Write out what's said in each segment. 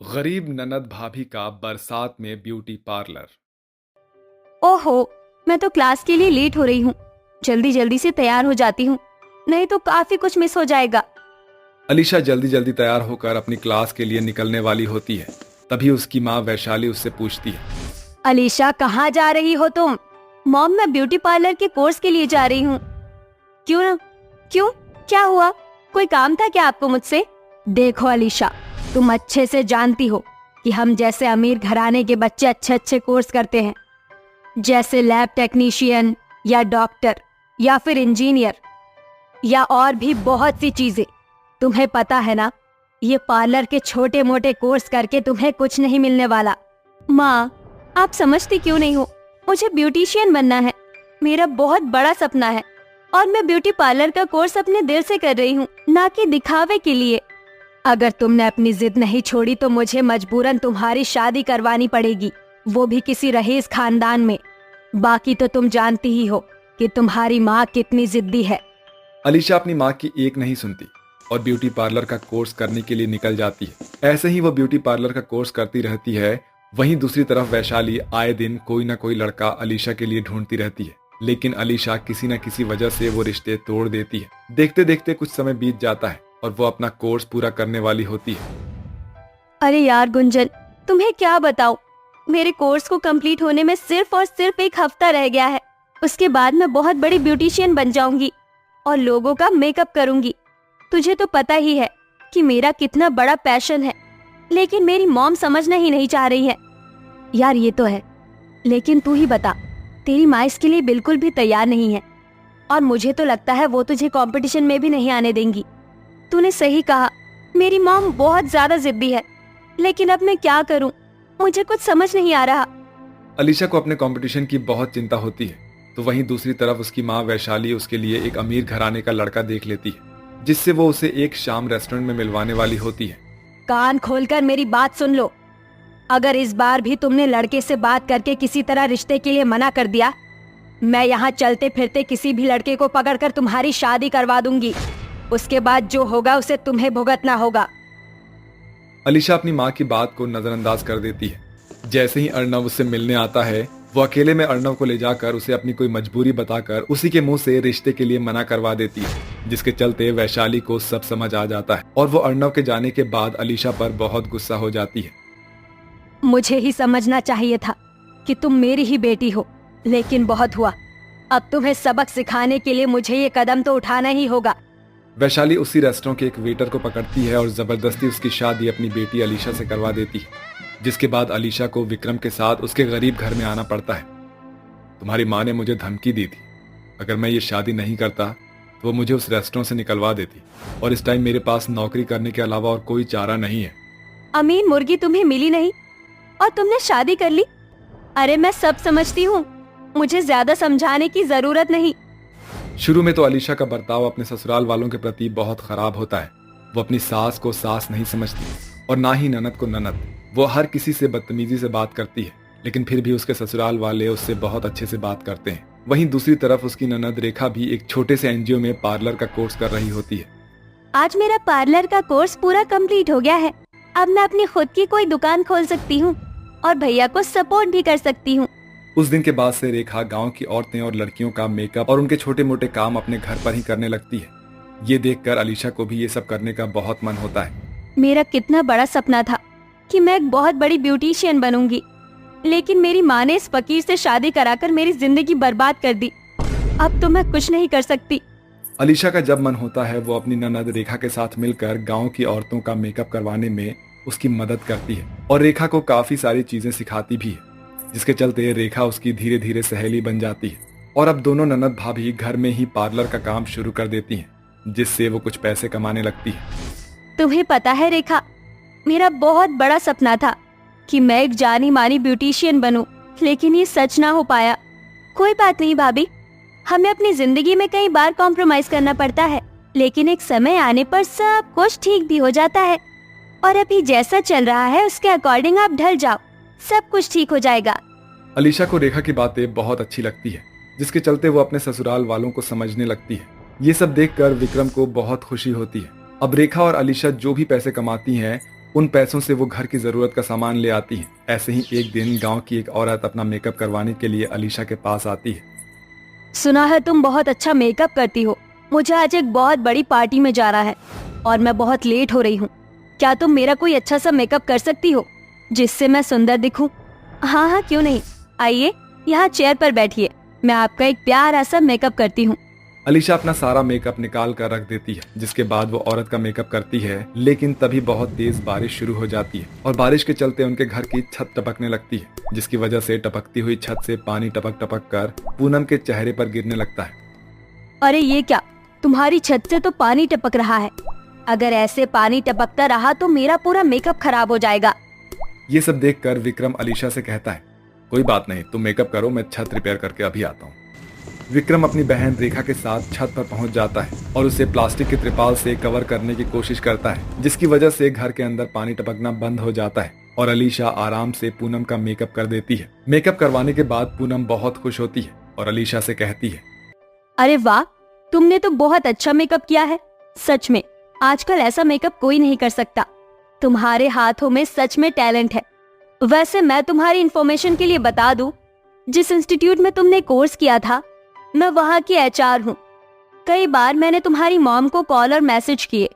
गरीब ननद भाभी का बरसात में ब्यूटी पार्लर। ओहो, मैं तो क्लास के लिए लेट हो रही हूँ। जल्दी जल्दी से तैयार हो जाती हूँ, नहीं तो काफी कुछ मिस हो जाएगा। अलीशा जल्दी जल्दी तैयार होकर अपनी क्लास के लिए निकलने वाली होती है। तभी उसकी माँ वैशाली उससे पूछती है। अलीशा, कहाँ जा रही हो तुम? मॉम, मैं ब्यूटी पार्लर के कोर्स के लिए जा रही हूँ। क्यों ना? क्यों? क्या हुआ? कोई काम था क्या आपको मुझसे? देखो अलीशा, तुम अच्छे से जानती हो कि हम जैसे अमीर घराने के बच्चे अच्छे अच्छे कोर्स करते हैं, जैसे लैब टेक्नीशियन या डॉक्टर या फिर इंजीनियर या और भी बहुत सी चीजें। तुम्हें पता है ना, ये पार्लर के छोटे मोटे कोर्स करके तुम्हें कुछ नहीं मिलने वाला। माँ, आप समझती क्यों नहीं हो? मुझे ब्यूटिशियन बनना है, मेरा बहुत बड़ा सपना है, और मैं ब्यूटी पार्लर का कोर्स अपने दिल से कर रही हूँ, ना कि दिखावे के लिए। अगर तुमने अपनी जिद नहीं छोड़ी तो मुझे मजबूरन तुम्हारी शादी करवानी पड़ेगी, वो भी किसी रईस खानदान में। बाकी तो तुम जानती ही हो कि तुम्हारी माँ कितनी जिद्दी है। अलीशा अपनी माँ की एक नहीं सुनती और ब्यूटी पार्लर का कोर्स करने के लिए निकल जाती है। ऐसे ही वो ब्यूटी पार्लर का कोर्स करती रहती है। वहीं दूसरी तरफ वैशाली आए दिन कोई ना कोई लड़का अलीशा के लिए ढूंढती रहती है, लेकिन अलीशा किसी न किसी वजह से वो रिश्ते तोड़ देती है। देखते देखते कुछ समय बीत जाता है और वो अपना कोर्स पूरा करने वाली होती है। अरे यार गुंजन, तुम्हें क्या बताऊं, मेरे कोर्स को कंप्लीट होने में सिर्फ और सिर्फ एक हफ्ता रह गया है। उसके बाद मैं बहुत बड़ी ब्यूटिशियन बन जाऊंगी और लोगों का मेकअप करूंगी। तुझे तो पता ही है कि मेरा कितना बड़ा पैशन है, लेकिन मेरी मॉम समझना ही नहीं चाह रही है। यार ये तो है, लेकिन तू ही बता, तेरी माँ इसके लिए बिल्कुल भी तैयार नहीं है, और मुझे तो लगता है वो तुझे कंपटीशन में भी नहीं आने देंगी। तूने सही कहा, मेरी मॉम बहुत ज्यादा जिद्दी है, लेकिन अब मैं क्या करूं? मुझे कुछ समझ नहीं आ रहा। अलीशा को अपने कंपटीशन की बहुत चिंता होती है, तो वहीं दूसरी तरफ उसकी माँ वैशाली उसके लिए एक अमीर घराने का लड़का देख लेती है, जिससे वो उसे एक शाम रेस्टोरेंट में मिलवाने वाली होती है। कान खोलकर मेरी बात सुन लो। अगर इस बार भी तुमने लड़के से बात करके किसी तरह रिश्ते के लिए मना कर दिया, मैं यहाँ चलते फिरते किसी भी लड़के को पकड़कर तुम्हारी शादी करवा दूंगी। उसके बाद जो होगा उसे तुम्हें भुगतना होगा। अलीशा अपनी माँ की बात को नजरअंदाज कर देती है। जैसे ही अर्नव उससे मिलने आता है, वो अकेले में अर्नव को ले जाकर उसे अपनी कोई मजबूरी बताकर उसी के मुंह से रिश्ते के लिए मना करवा देती है, जिसके चलते वैशाली को सब समझ आ जाता है और वो अर्नव के जाने के बाद अलीशा पर बहुत गुस्सा हो जाती है। मुझे ही समझना चाहिए था कि तुम मेरी ही बेटी हो, लेकिन बहुत हुआ। अब तुम्हें सबक सिखाने के लिए मुझे ये कदम तो उठाना ही होगा। वैशाली उसी रेस्टोरेंट के एक वेटर को पकड़ती है और जबरदस्ती उसकी शादी अपनी बेटी अलीशा से करवा देती है, जिसके बाद अलीशा को विक्रम के साथ उसके गरीब घर में आना पड़ता है। तुम्हारी माँ ने मुझे धमकी दी थी, अगर मैं ये शादी नहीं करता तो वो मुझे उस रेस्टोरेंट से निकलवा देती, और इस टाइम मेरे पास नौकरी करने के अलावा और कोई चारा नहीं है। अमीन मुर्गी तुम्हें मिली नहीं और तुमने शादी कर ली? अरे मैं सब समझती हूँ, मुझे ज्यादा समझाने की जरूरत नहीं। शुरू में तो अलीशा का बर्ताव अपने ससुराल वालों के प्रति बहुत खराब होता है। वो अपनी सास को सास नहीं समझती और ना ही ननद को ननद। वो हर किसी से बदतमीजी से बात करती है, लेकिन फिर भी उसके ससुराल वाले उससे बहुत अच्छे से बात करते हैं। वहीं दूसरी तरफ उसकी ननद रेखा भी एक छोटे से एनजीओ में पार्लर का कोर्स कर रही होती है। आज मेरा पार्लर का कोर्स पूरा कंप्लीट हो गया है। अब मैं अपनी खुद की कोई दुकान खोल सकती हूँ और भैया को सपोर्ट भी कर सकती हूँ। उस दिन के बाद से रेखा गांव की औरतें और लड़कियों का मेकअप और उनके छोटे मोटे काम अपने घर पर ही करने लगती है। ये देखकर अलीशा को भी ये सब करने का बहुत मन होता है। मेरा कितना बड़ा सपना था कि मैं एक बहुत बड़ी ब्यूटिशियन बनूंगी, लेकिन मेरी माँ ने इस फकीर से शादी कराकर मेरी जिंदगी बर्बाद कर दी। अब तो मैं कुछ नहीं कर सकती। अलीशा का जब मन होता है वो अपनी ननद रेखा के साथ मिलकर गांव की औरतों का मेकअप करवाने में उसकी मदद करती है और रेखा को काफी सारी चीजें सिखाती भी है, जिसके चलते रेखा उसकी धीरे धीरे सहेली बन जाती है। और अब दोनों ननद भाभी घर में ही पार्लर का काम शुरू कर देती हैं, जिससे वो कुछ पैसे कमाने लगती है। तुम्हें पता है रेखा, मेरा बहुत बड़ा सपना था कि मैं एक जानी मानी ब्यूटिशियन बनूं, लेकिन ये सच ना हो पाया। कोई बात नहीं भाभी, हमें अपनी जिंदगी में कई बार कॉम्प्रोमाइज करना पड़ता है, लेकिन एक समय आने पर सब कुछ ठीक भी हो जाता है। और अभी जैसा चल रहा है उसके अकॉर्डिंग आप ढल जाओ, सब कुछ ठीक हो जाएगा। अलीशा को रेखा की बातें बहुत अच्छी लगती है, जिसके चलते वो अपने ससुराल वालों को समझने लगती है। ये सब देखकर विक्रम को बहुत खुशी होती है। अब रेखा और अलीशा जो भी पैसे कमाती हैं उन पैसों से वो घर की जरूरत का सामान ले आती है। ऐसे ही एक दिन गांव की एक औरत अपना मेकअप करवाने के लिए अलीशा के पास आती है। सुना है तुम बहुत अच्छा मेकअप करती हो। मुझे आज एक बहुत बड़ी पार्टी में जाना है और मैं बहुत लेट हो रही हूँ। क्या तुम मेरा कोई अच्छा सा मेकअप कर सकती हो जिससे मैं सुंदर दिखूं? हाँ हाँ, क्यों नहीं। आइए यहाँ चेयर पर बैठिए, मैं आपका एक प्यारा सा मेकअप करती हूँ। अलीशा अपना सारा मेकअप निकाल कर रख देती है, जिसके बाद वो औरत का मेकअप करती है। लेकिन तभी बहुत तेज बारिश शुरू हो जाती है और बारिश के चलते उनके घर की छत टपकने लगती है, जिसकी वजह से टपकती हुई छत से पानी टपक टपक कर पूनम के चेहरे पर गिरने लगता है। अरे ये क्या, तुम्हारी छत से तो पानी टपक रहा है। अगर ऐसे पानी टपकता रहा तो मेरा पूरा मेकअप खराब हो जाएगा। ये सब देखकर विक्रम अलीशा से कहता है, कोई बात नहीं, तुम मेकअप करो, मैं छत रिपेयर करके अभी आता हूँ। विक्रम अपनी बहन रेखा के साथ छत पर पहुंच जाता है और उसे प्लास्टिक के त्रिपाल से कवर करने की कोशिश करता है, जिसकी वजह से घर के अंदर पानी टपकना बंद हो जाता है और अलीशा आराम से पूनम का मेकअप कर देती है। मेकअप करवाने के बाद पूनम बहुत खुश होती है और अलीशा से कहती है, अरे वाह, तुमने तो बहुत अच्छा मेकअप किया है। सच में आजकल ऐसा मेकअप कोई नहीं कर सकता। तुम्हारे हाथों में सच में टैलेंट है। वैसे मैं तुम्हारी इन्फॉर्मेशन के लिए बता दूं, जिस इंस्टीट्यूट में तुमने कोर्स किया था मैं वहाँ की एचआर हूँ। कई बार मैंने तुम्हारी मॉम को कॉल और मैसेज किए,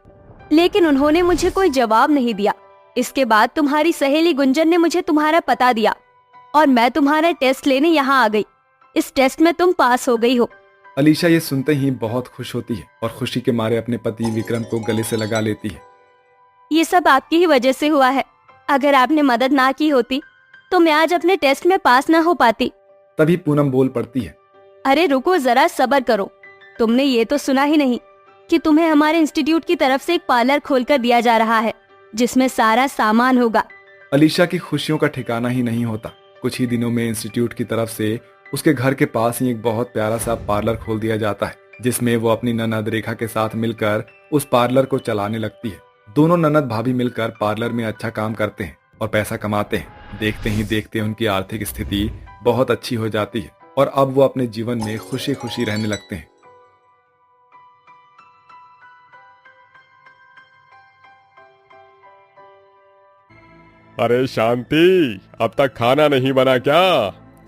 लेकिन उन्होंने मुझे कोई जवाब नहीं दिया। इसके बाद तुम्हारी सहेली गुंजन ने मुझे तुम्हारा पता दिया और मैं तुम्हारा टेस्ट लेने यहाँ आ गई। इस टेस्ट में तुम पास हो गई हो। अलीशा ये सुनते ही बहुत खुश होती है और खुशी के मारे अपने पति विक्रम को गले से लगा लेती है। ये सब आपकी ही वजह से हुआ है। अगर आपने मदद ना की होती तो मैं आज अपने टेस्ट में पास ना हो पाती। तभी पूनम बोल पड़ती है, अरे रुको जरा, सब्र करो। तुमने ये तो सुना ही नहीं कि तुम्हें हमारे इंस्टीट्यूट की तरफ से एक पार्लर खोलकर दिया जा रहा है जिसमें सारा सामान होगा। अलीशा की खुशियों का ठिकाना ही नहीं होता। कुछ ही दिनों में इंस्टीट्यूट की तरफ से उसके घर के पास ही एक बहुत प्यारा सा पार्लर खोल दिया जाता है, जिसमें वो अपनी ननद रेखा के साथ मिलकर उस पार्लर को चलाने लगती है। दोनों ननद भाभी मिलकर पार्लर में अच्छा काम करते हैं और पैसा कमाते हैं। देखते ही देखते उनकी आर्थिक स्थिति बहुत अच्छी हो जाती है और अब वो अपने जीवन में खुशी खुशी रहने लगते हैं। अरे शांति, अब तक खाना नहीं बना क्या?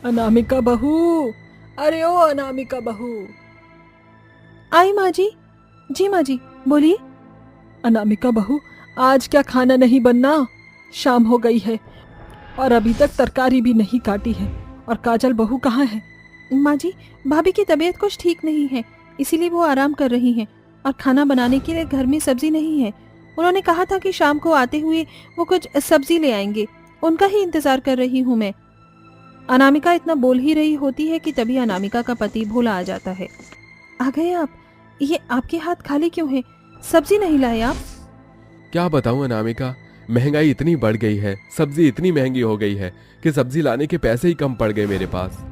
अनामिका बहू, अरे ओ अनामिका बहू। आई माँ जी। जी माँ जी, बोलिए। अनामिका बहू, आज क्या खाना नहीं बनना? शाम हो गई है और अभी तक तरकारी भी नहीं काटी है। और काजल बहू कहाँ है? माँ जी, भाभी की तबीयत कुछ ठीक नहीं है, इसीलिए वो आराम कर रही हैं। और खाना बनाने के लिए घर में सब्जी नहीं है। उन्होंने कहा था कि शाम को आते हुए वो कुछ सब्जी ले आएंगे, उनका ही इंतजार कर रही हूँ मैं। अनामिका इतना बोल ही रही होती है कि तभी अनामिका का पति भोला आ जाता है। आ गए आप? ये आपके हाथ खाली क्यों है? सब्जी नहीं लाए आप? क्या बताऊं अनामिका, महंगाई इतनी बढ़ गई है, सब्जी इतनी महंगी हो गई है कि सब्जी लाने के पैसे ही कम पड़ गए मेरे पास।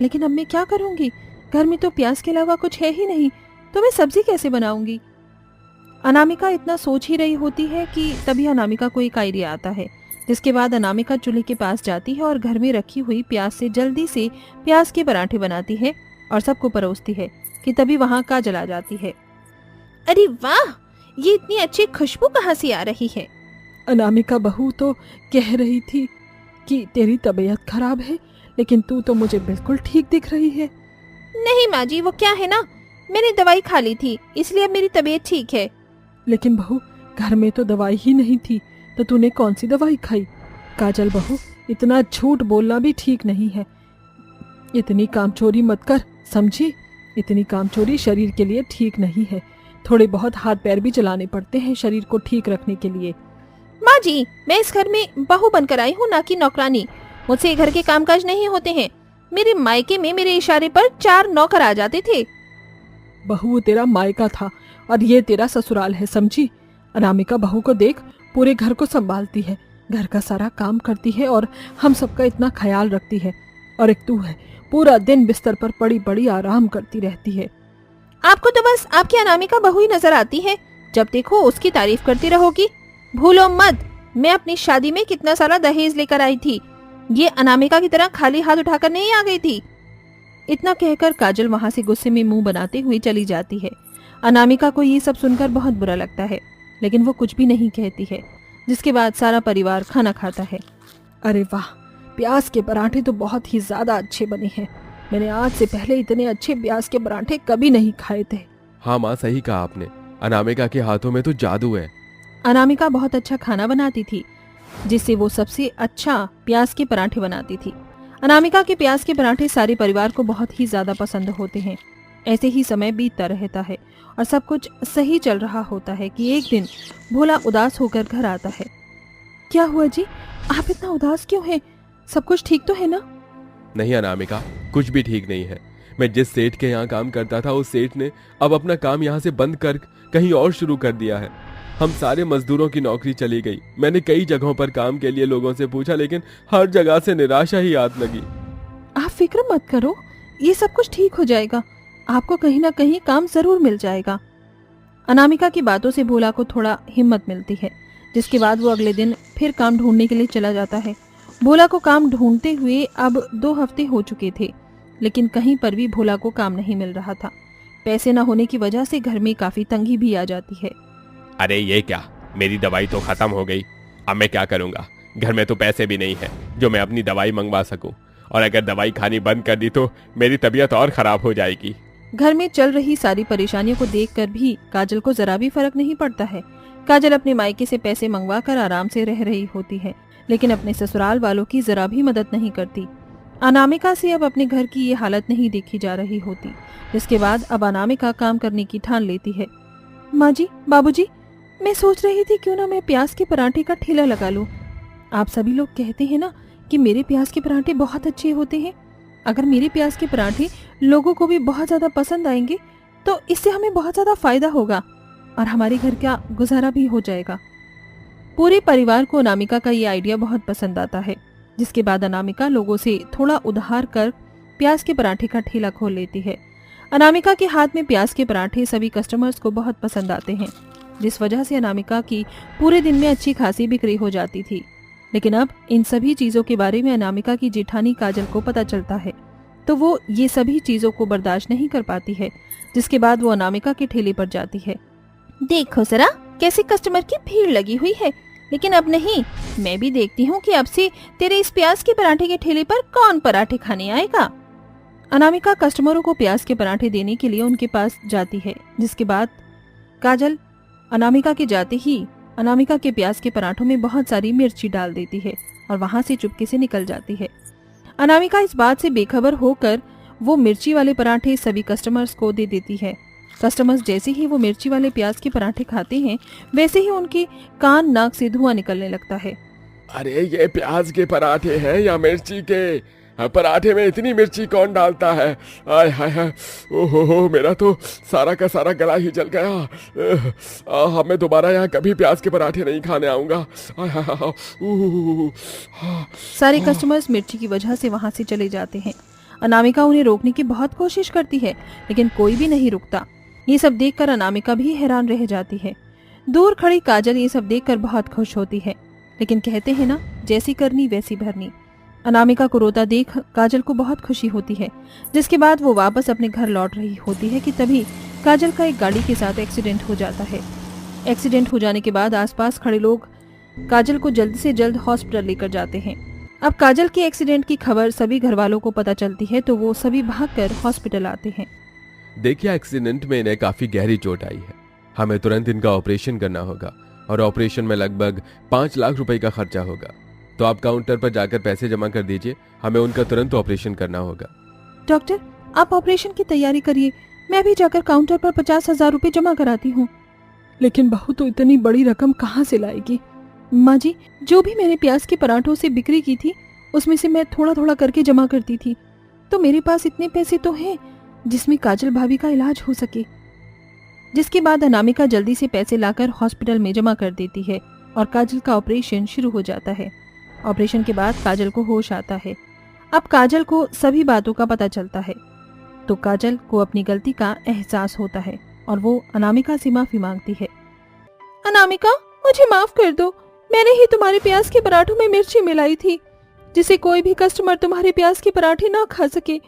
लेकिन अब मैं क्या करूंगी? घर में तो प्याज के अलावा कुछ है ही नहीं, तो मैं सब्जी कैसे बनाऊंगी? अनामिका इतना सोच ही रही होती है कि तभी अनामिका को एक आइडिया आता है, जिसके बाद अनामिका चूल्हे के पास जाती है और घर में रखी हुई प्याज से जल्दी से प्याज के पराठे बनाती है और सबको परोसती है कि तभी वहाँ काजल आ जाती है। अरे वाह, ये इतनी अच्छी खुशबू कहाँ से आ रही है? अनामिका बहू तो कह रही थी कि तेरी तबीयत खराब है, लेकिन तू तो मुझे बिल्कुल ठीक दिख रही है। नहीं माँ जी, वो क्या है ना, मैंने दवाई खा ली थी, इसलिए अब मेरी तबीयत ठीक है। लेकिन बहू, घर में तो दवाई ही नहीं थी, तो तूने कौन सी दवाई खाई? काजल बहू, इतना झूठ बोलना भी ठीक नहीं है। इतनी कामचोरी मत कर, समझी? इतनी कामचोरी शरीर के लिए ठीक नहीं है। थोड़े बहुत हाथ पैर भी चलाने पड़ते हैं शरीर को ठीक रखने के लिए। माँ जी, मैं इस घर में बहू बनकर आई हूँ, ना कि नौकरानी। मुझसे घर के कामकाज नहीं होते हैं। मेरे मायके में मेरे इशारे पर 4 नौकर आ जाते थे। बहू तेरा मायका था और ये तेरा ससुराल है, समझी? अनामिका बहू को देख, पूरे घर को संभालती है, घर का सारा काम करती है और हम सबका इतना ख्याल रखती है। और एक तू है, पूरा दिन बिस्तर पर पड़ी पड़ी आराम करती रहती है। आपको तो बस आपकी अनामिका बहू ही नजर आती है, जब देखो उसकी तारीफ करती रहोगी। भूलो मत, मैं अपनी शादी में कितना सारा दहेज लेकर आई थी। ये अनामिका की तरह खाली हाथ उठाकर नहीं आ गई थी। इतना कहकर काजल वहां से गुस्से में मुंह बनाते हुए चली जाती है। अनामिका को ये सब सुनकर बहुत बुरा लगता है, लेकिन वो कुछ भी नहीं कहती है। जिसके बाद सारा परिवार खाना खाता है। अरे वाह, प्याज के पराठे तो बहुत ही ज्यादा अच्छे बने हैं। मैंने आज से पहले इतने अच्छे प्याज के पराठे कभी नहीं खाए थे। हाँ माँ, सही कहा आपने, अनामिका के हाथों में तो जादू है। अनामिका बहुत अच्छा खाना बनाती थी, जिससे वो सबसे अच्छा प्याज के पराठे बनाती थी। अनामिका के प्याज के पराठे सारे परिवार को बहुत ही ज्यादा पसंद होते हैं। ऐसे ही समय बीतता रहता है और सब कुछ सही चल रहा होता है कि एक दिन भोला उदास होकर घर आता है। क्या हुआ जी, आप इतना उदास क्यों हैं? सब कुछ ठीक तो है ना? नहीं अनामिका, कुछ भी ठीक नहीं है। मैं जिस सेठ के यहाँ काम करता था, उस सेठ ने अब अपना काम यहाँ से बंद कर कहीं और शुरू कर दिया है। हम सारे मजदूरों की नौकरी चली गई। मैंने कई जगहों पर काम के लिए लोगों से पूछा, लेकिन हर जगह से निराशा ही हाथ लगी। आप फिक्र मत करो, ये सब कुछ ठीक हो जाएगा। आपको कहीं ना कहीं काम जरूर मिल जाएगा। अनामिका की बातों से भोला को थोड़ा हिम्मत मिलती है, जिसके बाद वो अगले दिन फिर काम ढूंढने के लिए चला जाता है। भोला को काम ढूंढते हुए अब 2 हफ्ते हो चुके थे, लेकिन कहीं पर भी भोला को काम नहीं मिल रहा था। पैसे न होने की वजह से घर में काफी तंगी भी आ जाती है। अरे ये क्या, मेरी दवाई तो खत्म हो गई। अब मैं क्या करूंगा? घर में तो पैसे भी नहीं है जो मैं अपनी दवाई मंगवा सकूं, और अगर दवाई खानी बंद कर दी तो मेरी तबीयत और खराब हो जाएगी। घर में चल रही सारी परेशानियों को देखकर भी काजल को जरा भी फर्क नहीं पड़ता है। काजल अपने मायके से पैसे मंगवा कर आराम से रह रही होती है, लेकिन अपने ससुराल वालों की जरा भी मदद नहीं करती। अनामिका से अब अपने घर की ये हालत नहीं देखी जा रही होती, जिसके बाद अब अनामिका काम करने की ठान लेती है। माँ जी, बाबूजी, मैं सोच रही थी क्यों ना मैं प्याज के पराठे का ठेला लगा लूं। आप सभी लोग कहते हैं ना कि मेरे प्याज के पराठे बहुत अच्छे होते हैं। अगर मेरे प्याज के पराठे लोगों को भी बहुत ज्यादा पसंद आएंगे तो इससे हमें बहुत ज्यादा फायदा होगा और हमारे घर का गुजारा भी हो जाएगा। पूरे परिवार को अनामिका का ये आइडिया बहुत पसंद आता है, जिसके बाद अनामिका लोगों से थोड़ा उधार कर प्याज के पराठे का ठेला खोल लेती है। अनामिका के हाथ में प्याज के पराठे सभी कस्टमर्स को बहुत पसंद आते हैं, जिस वजह से अनामिका की पूरे दिन में अच्छी खासी बिक्री हो जाती थी। लेकिन अब इन सभी चीजों के बारे में अनामिका की जेठानी काजल को पता चलता है, तो वो ये सभी चीजों को बर्दाश्त नहीं कर पाती है, जिसके बाद वो अनामिका के ठेले पर जाती है। देखो जरा कैसे कस्टमर की भीड़ लगी हुई है, लेकिन अब नहीं, मैं भी देखती हूँ कि अब से तेरे इस प्याज के पराठे के ठेले पर कौन पराठे खाने आएगा। अनामिका कस्टमरों को प्याज के पराठे देने के लिए उनके पास जाती है, जिसके बाद काजल अनामिका के जाते ही अनामिका के प्याज के पराठों में बहुत सारी मिर्ची डाल देती है और वहां से चुपके से निकल जाती है। अनामिका इस बात से बेखबर होकर वो मिर्ची वाले पराठे सभी कस्टमर्स को दे देती है। कस्टमर्स जैसे ही वो मिर्ची वाले प्याज के पराठे खाते हैं, वैसे ही उनके कान नाक से धुआं निकलने लगता है। अरे ये प्याज के पराठे हैं या मिर्ची के? पराठे में इतनी मिर्ची कौन डालता है? आय हाय हाय, ओहो, मेरा तो सारा का सारा गला ही जल गया। मैं दोबारा यहाँ कभी प्याज के पराठे नहीं खाने आऊंगा। सारे कस्टमर्स मिर्ची की वजह से वहां से चले जाते हैं। अनामिका उन्हें रोकने की बहुत कोशिश करती है, लेकिन कोई भी नहीं रुकता। ये सब देखकर अनामिका भी हैरान रह जाती है। दूर खड़ी काजल ये सब देखकर बहुत खुश होती है, लेकिन कहते हैं ना, जैसी करनी वैसी भरनी। अनामिका को रोता देख काजल को बहुत खुशी होती है, जिसके बाद वो वापस अपने घर लौट रही होती है कि तभी काजल का एक गाड़ी के साथ एक्सीडेंट हो जाता है। एक्सीडेंट हो जाने के बाद आसपास खड़े लोग काजल को जल्द से जल्द हॉस्पिटल लेकर जाते हैं। अब काजल के एक्सीडेंट की खबर सभी घर वालों को पता चलती है, तो वो सभी भागकर हॉस्पिटल आते हैं। देखिए, एक्सीडेंट में इन्हें काफी गहरी चोट आई है। हमें तुरंत इनका ऑपरेशन करना होगा और ऑपरेशन में लगभग 5 लाख रुपए का खर्चा होगा। तो आप काउंटर पर जाकर पैसे जमा कर दीजिए, हमें उनका तुरंत ऑपरेशन करना होगा। डॉक्टर, आप ऑपरेशन की तैयारी करिए, मैं अभी जाकर काउंटर पर 50,000 रुपए जमा कराती हूँ। लेकिन बहू तो इतनी बड़ी रकम कहाँ से लाएगी? माँ जी, जो भी मैंने प्याज के पराठों से बिक्री की थी, उसमें से मैं थोड़ा थोड़ा करके जमा करती थी, तो मेरे पास इतने पैसे तो हैं जिसमें काजल भाभी का इलाज हो सके। जिसके बाद अनामिका जल्दी से पैसे लाकर हॉस्पिटल में जमा कर देती है और काजल का ऑपरेशन शुरू हो जाता है। ऑपरेशन के बाद काजल को होश आता है। अब काजल को सभी बातों का पता चलता है, तो काजल को अपनी गलती का एहसास होता है और वो अनामिका से माफी मांगती है। अनामिका, मुझे माफ कर दो, मैंने ही तुम्हारे प्याज के पराठों में मिर्ची मिलाई थी, जिससे कोई भी कस्टमर तुम्हारे प्याज के पराठे ना खा सके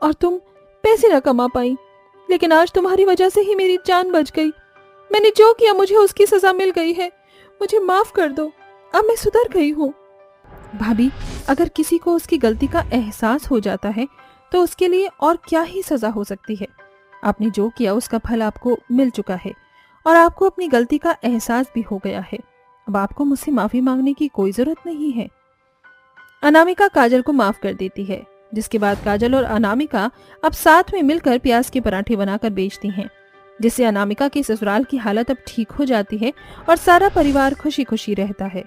और तुम पैसे न कमा पाई। लेकिन आज तुम्हारी वजह से ही मेरी जान बच गई। मैंने जो किया मुझे उसकी सजा मिल गई है, मुझे माफ कर दो। अब मैं सुधर गई हूँ। भाभी, अगर किसी को उसकी गलती का एहसास हो जाता है तो उसके लिए और क्या ही सजा हो सकती है। आपने जो किया उसका फल आपको मिल चुका है और आपको अपनी गलती का एहसास भी हो गया है। अब आपको मुझसे माफी मांगने की कोई जरूरत नहीं है। अनामिका काजल को माफ कर देती है, जिसके बाद काजल और अनामिका अब साथ में मिलकर प्याज के पराठे बनाकर बेचती हैं, जिससे अनामिका के ससुराल की हालत अब ठीक हो जाती है और सारा परिवार खुशी खुशी रहता है।